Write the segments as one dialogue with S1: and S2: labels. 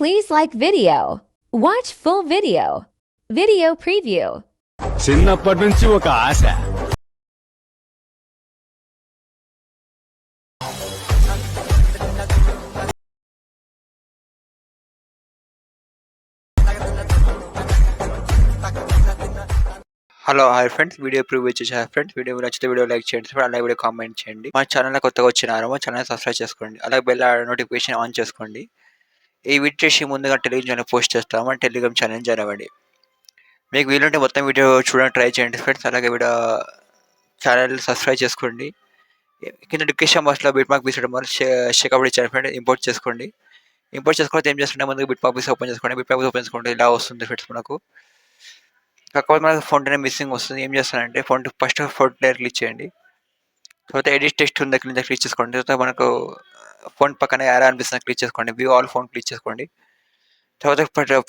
S1: Please like video. Watch full video. Video preview.
S2: చిన్నప్పటి నుంచి ఒక ఆశ.
S3: Hello hi friends, video preview చేసే ఫ్రెండ్స్. వీడియో నచ్చితే వీడియో లైక్ చేయండి, అలాగే వీడియో కామెంట్ చేయండి. మా ఛానల్ కొత్తగా వచ్చినారు, మా ఛానల్ సబ్స్క్రైబ్ చేసుకోండి, అలాగే బెల్ నోటిఫికేషన్ ఆన్ చేసుకోండి. ఈ వీడియో చేసి ముందుగా టెలిగ్రామ్ ఛానల్ పోస్ట్ చేస్తాము, మన టెలిగ్రామ్ ఛానల్ జాయిన్ అవ్వండి. మీకు వీలుంటే మొత్తం వీడియో చూడడానికి ట్రై చేయండి ఫ్రెండ్స్. అలాగే వీడియో ఛానల్ సబ్స్క్రైబ్ చేసుకోండి. కింద డిస్క్రిప్షన్ బాక్స్లో బిట్ మార్క్ తీసడం వల్ల షేకప్ ఇచ్చారు ఫ్రెండ్స్. ఇంపోర్ట్ చేసుకోండి. ఇంపోర్ట్ చేసుకుంటే ఏం చేస్తుంటే ముందుగా బిట్ మార్క్ ఓపెన్ చేసుకోండి. బిట్ మార్క్ ఓపెన్ చేసుకుంటే ఇలా వస్తుంది ఫ్రెండ్స్. మనకు కాకపోతే మనకు ఫోన్ అనేది మిస్సింగ్ వస్తుంది. ఏం చేస్తానంటే ఫస్ట్ ఫోన్ లేయర్ క్లిక్ చేయండి. తర్వాత ఎడిట్ టెక్స్ట్ ఉంది క్లిక్ చేసుకోండి. తర్వాత మనకు ఫోన్ పక్కన యారో అనిపిస్తుంది క్లిక్ చేసుకోండి. వ్యూ ఆల్ ఫోన్ క్లిక్ చేసుకోండి. తర్వాత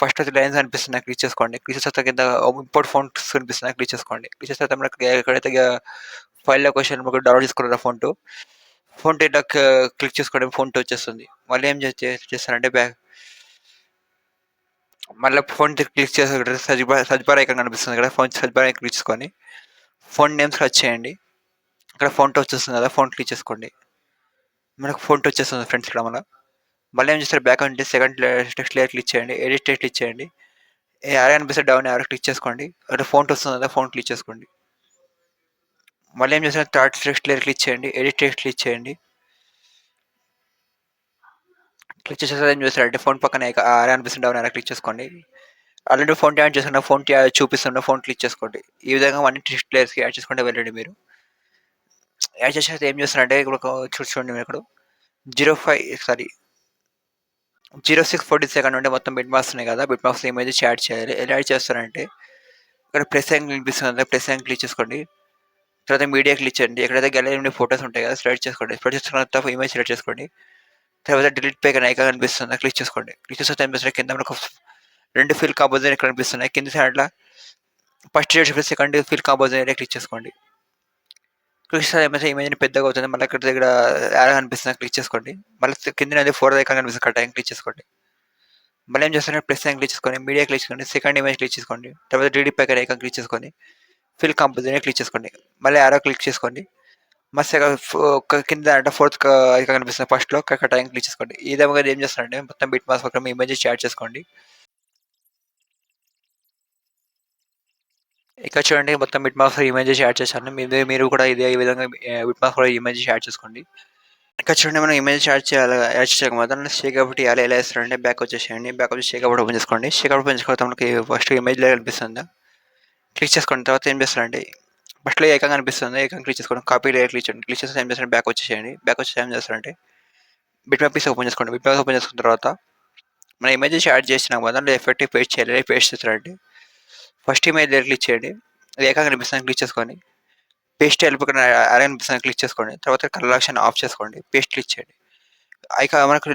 S3: ఫస్ట్ లైన్స్ అనిపిస్తుంది క్లిక్ చేసుకోండి. క్లిక్ చేసిన తర్వాత కింద ఇంపోర్ట్ ఫోన్స్ కనిపిస్తుంది క్లిక్ చేసుకోండి. క్లిక్ చేసిన తర్వాత మనకి ఎక్కడైతే ఫైల్ లొకేషన్ మనకు డౌన్లోడ్ చేసుకున్నారో ఫోన్ ఇట్లా క్లిక్ చేసుకోండి. ఫోన్ వచ్చేస్తుంది. మళ్ళీ ఏం చేస్తారంటే మళ్ళీ ఫోన్ క్లిక్ చేసి సర్చ్ బార్ ఐకాన్ కనిపిస్తుంది కదా, phone search bar icon click చేసుకొని ఫోన్ నేమ్స్ సెర్చ్ చేయండి. ఇక్కడ ఫోన్ వచ్చేస్తుంది కదా, ఫోన్ క్లిక్ చేసుకోండి. మనకు ఫోన్ వచ్చేస్తుంది ఫ్రెండ్స్. ఇక్కడ మళ్ళీ ఏం చేస్తారు, బ్యాక్ అంటే సెకండ్ టెక్స్ట్ లేయర్ క్లిక్ చేయండి. ఎడిట్ టెక్స్ట్ క్లిక్ చేయండి. యారో అనిపిస్తే డౌన్ యారో క్లిక్ చేసుకోండి. అక్కడ ఫోన్ వస్తుంది కదా, ఫోన్ క్లిక్ చేసుకోండి. మళ్ళీ ఏం చేస్తారు, థర్డ్ టెక్స్ట్ లేయర్ క్లిక్ చేయండి. ఎడిట్ టెక్స్ట్ క్లిక్ చేయండి. క్లిక్ చేసేది ఏం చేస్తారంటే ఫోన్ పక్కన యారో అనిపిస్తుంది డౌన్ యారో క్లిక్ చేసుకోండి. ఆల్రెడీ ఫోన్ యాడ్ చేసుకున్న ఫోన్ చూపిస్తున్న ఫోన్ క్లిక్ చేసుకోండి. ఈ విధంగా అన్ని టెక్స్ట్ లేయర్స్కి యాడ్ చేసుకుంటే వెళ్ళండి. మీరు యాడ్ చేసేది ఏం చేస్తారంటే ఇక్కడ చూడండి, మీరు ఇక్కడ 0642 నుండి మొత్తం బిట్ మార్క్స్ ఉన్నాయి కదా, బిట్ మార్క్స్ ఇమేజెస్ యాడ్ చేయాలి. ఎలా యాడ్ చేస్తారంటే ఇక్కడ ప్రెస్ యాంగిల్ కనిపిస్తుంది, ప్రెస్ యాంగిల్ క్లిక్ చేసుకోండి. తర్వాత మీడియా క్లిక్ చేయండి. ఎక్కడైతే గ్యాలరీ నుండి ఫోటోస్ ఉంటాయి కదా, సెలెక్ట్ చేసుకోండి. సెలెక్ట్ చేసుకున్న తర్వాత ఇమేజ్ సెలెక్ట్ చేసుకోండి. తర్వాత డిలీట్ పే ఐకాన్ కనిపిస్తుంది క్లిక్ చేసుకోండి. క్లిక్ చేస్తే ఏం కింద మనకు 2 ఫిల్ కాంపోజిషన్ ఇక్కడ కనిపిస్తున్నాయి. కింద సైడ్లో first second fill composition area click చేసుకోండి. క్లిక్ చేస్తే ఏమైతే ఇమేజ్ పెద్దగా అవుతుంది. మళ్ళీ ఇక్కడ దగ్గర యారో కనిపిస్తుంది క్లిక్ చేసుకోండి. మళ్ళీ కింద 4 ఐకాన్ కనిపిస్తుంది కట్ క్లిక్ చేసుకోండి. మళ్ళీ ఏం చేస్తారంటే ప్లస్ ఐకాన్ క్లిక్ చేసుకోండి. మీడియా క్లిక్ చేసుకోండి. సెకండ్ ఇమేజ్ క్లిక్ చేసుకోండి. తర్వాత డిలీట్ పే ఐకాన్ క్లిక్ చేసుకోండి. ఫిల్ కాంపోజిషన్ క్లిక్ చేసుకోండి. మళ్ళీ యారో క్లిక్ చేసుకోండి. మస్తు కింద అంటే ఫోర్త్ ఐకాన్ కనిపిస్తుంది ఫస్ట్లో కట్ ఐకాన్ క్లిక్ చేసుకోండి. ఈ విధంగా ఏం చేస్తారంటే మొత్తం బిట్ మార్క్స్ పక్కన ఇమేజెస్ యాడ్ చేసుకోండి. ఇక్కడ చూడండి, మొత్తం బిట్ మార్క్స్ ఇమేజెస్ యాడ్ చేశాను. మీరు కూడా ఇదే విధంగా బిట్ మార్క్స్ కూడా ఇమేజెస్ యాడ్ చేసుకోండి. ఇక్కడ చూడండి, మనం ఇమేజెస్ యాడ్ చేసాక మాత్రం షేకప్ ఎలా వేస్తారంటే బ్యాక్ వచ్చేసేయండి. బ్యాక్ వచ్చి షేకప్ ఓపెన్ చేసుకోండి. షేకప్ ఓపెన్ చేసుకుంటే మనకి ఫస్ట్ ఇమేజ్లో కనిపిస్తుంది క్లిక్ చేసుకోండి. తర్వాత ఏం చేస్తారంటే ఫస్ట్లో ఏకంగా కనిపిస్తుంది, ఏకంగా క్లిక్ చేసుకోండి. కాపీ లేయర్ క్లిక్ చేయండి. క్లిక్ చేస్తే ఏం చేస్తారంటే బ్యాక్ వచ్చేసేయండి. బ్యాక్ వచ్చేసి ఏం చేస్తారంటే బిట్ మ్యాప్ పీస్ ఓపెన్ చేసుకోండి. బిట్ మ్యాప్ ఓపెన్ చేసుకున్న తర్వాత మన ఇమేజెస్ యాడ్ చేసినాక మాత్రం ఎఫెక్టివ్ పేస్ట్ చేయాలి. పేస్ట్ చేస్తారంటే ఫస్ట్ ఇమేజ్ లేయర్ క్లిక్ చేయండి. ఏకంగా కనిపిస్తుంది క్లిక్ చేసుకోండి. పేస్ట్ వెళ్ళిపోయిన అరే అనిపిస్తుంది క్లిక్ చేసుకోండి. తర్వాత కలర్ ఆప్షన్ ఆఫ్ చేసుకోండి. పేస్ట్ క్లిక్ చేయండి. మనకు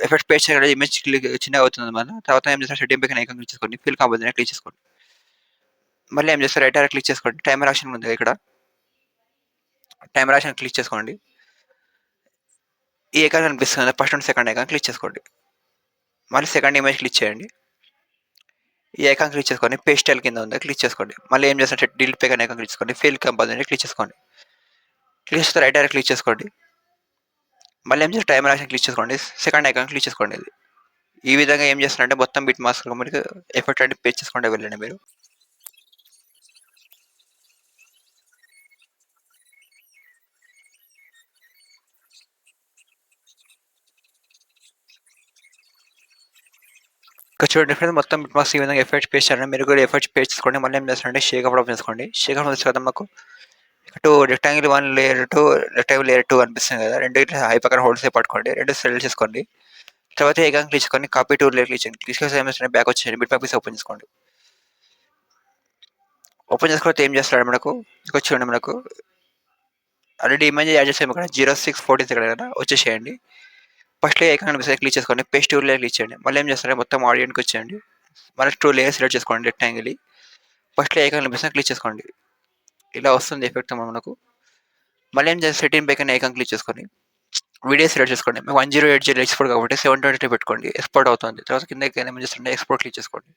S3: ఎఫెక్ట్ పేస్ట్ చేయడం ఇమేజ్ చిన్నగా అవుతుంది అన్నమాట. తర్వాత ఏం చేస్తారు, సెట్టింగ్ పైన ఐకాన్ క్లిక్ చేసుకోండి. ఫిల్ కాంపోజిషన్ క్లిక్ చేసుకోండి. మళ్ళీ ఏం చేస్తారు, రైట్ ఆర్ క్లిక్ చేసుకోండి. టైమర్ ఆప్షన్ ఉంది ఇక్కడ, టైమర్ ఆప్షన్ క్లిక్ చేసుకోండి. ఈ ఐకాన్ కనిపిస్తుంది first and second icon click చేసుకోండి. మళ్ళీ సెకండ్ ఇమేజ్ క్లిక్ చేయండి. ఈ ఐకాన్ క్లిక్ చేసుకోండి. పేస్టల్ కింద ఉంది క్లిక్ చేసుకోండి. మళ్ళీ ఏం చేస్తారు, డిలీట్ పే ఐకాన్ క్లిక్ చేసుకోండి. ఫిల్ కాంపోజిషన్ క్లిక్ చేసుకోండి. క్లిక్ చేస్తే రైట్ ఆర్ క్లిక్ చేసుకోండి. మళ్ళీ ఏం చేస్తారు, టైమర్ ఆప్షన్ క్లిక్ చేసుకోండి. సెకండ్ ఐకాన్ క్లిక్ చేసుకోండి. ఈ విధంగా ఏం చేస్తారంటే మొత్తం బిట్ మార్క్స్ మీకు ఎఫెక్ట్ అంటే పేస్ట్ చేసుకుంటే వెళ్ళండి. మీరు ఇక్కడ చూడండి ఫ్రెండ్స్, మొత్తం బిట్ మార్క్స్ ఈ విధంగా ఎఫెక్ట్స్ పేస్ట్ చేయాలంటే మీరు కూడా ఎఫెక్ట్స్ పేస్ట్ చేసుకోండి. మళ్ళీ ఏం చేస్తారంటే షేక్ అప్ చేసుకోండి. షేక్ అప్ చేసిన మాకు ఇటు రెక్టాంగిల్ 1 లేయర్ 2 రెక్టాంగిల్ లేయర్ 2 అనిపిస్తుంది కదా, రెండు హై పక్కన హోల్డ్స్ పట్టుకోండి. రెండు సెలెక్ట్ చేసుకోండి. తర్వాత ఏకాంక్ క్లిక్ చేసుకొని కాపీ టూ లేయర్ క్లిక్ చేయండి. క్లిక్ చేస్తే ఏం చేస్తారంటే బ్యాక్ వచ్చేయండి. బిట్ మార్క్ పీస్ ఓపెన్ చేసుకోండి. ఓపెన్ చేసుకుంటే ఏం చేస్తాడు మనకు ఇక్కడ చూడండి, మనకు ఆల్రెడీ ఇమేజ్ యాడ్ చేసాము ఇక్కడ 0640 ఇక్కడ కదా, వచ్చేసేయండి. ఫస్ట్లో ఏకంగా కనిపిస్తుంది క్లిక్ చేసుకోండి. పేస్ట్ టూ లేయర్ క్లిక్ చేయండి. మళ్ళీ ఏం చేస్తారంటే మొత్తం ఆడియన్కి వచ్చేయండి. మళ్ళీ 2 లేయర్స్ సెలెక్ట్ చేసుకోండి రెక్టాంగిల్. ఫస్ట్లో ఏకంగా కనిపిస్తుంది క్లిక్ చేసుకోండి. ఇలా వస్తుంది ఎఫెక్ట్ మనకు. మళ్ళీ ఏం చేస్తే సెట్టింగ్ పైన ఐకాన్ క్లిక్ చేసుకొని వీడియో సెలెక్ట్ చేసుకోండి. మీకు 1080 ఎక్స్‌పోర్ట్ కాబట్టి 720 పెట్టుకోండి. ఎక్స్‌పోర్ట్ అవుతుంది. తర్వాత కిందకి ఏమేమి చేస్తుంటే ఎక్స్‌పోర్ట్ క్లిక్ చేసుకోండి.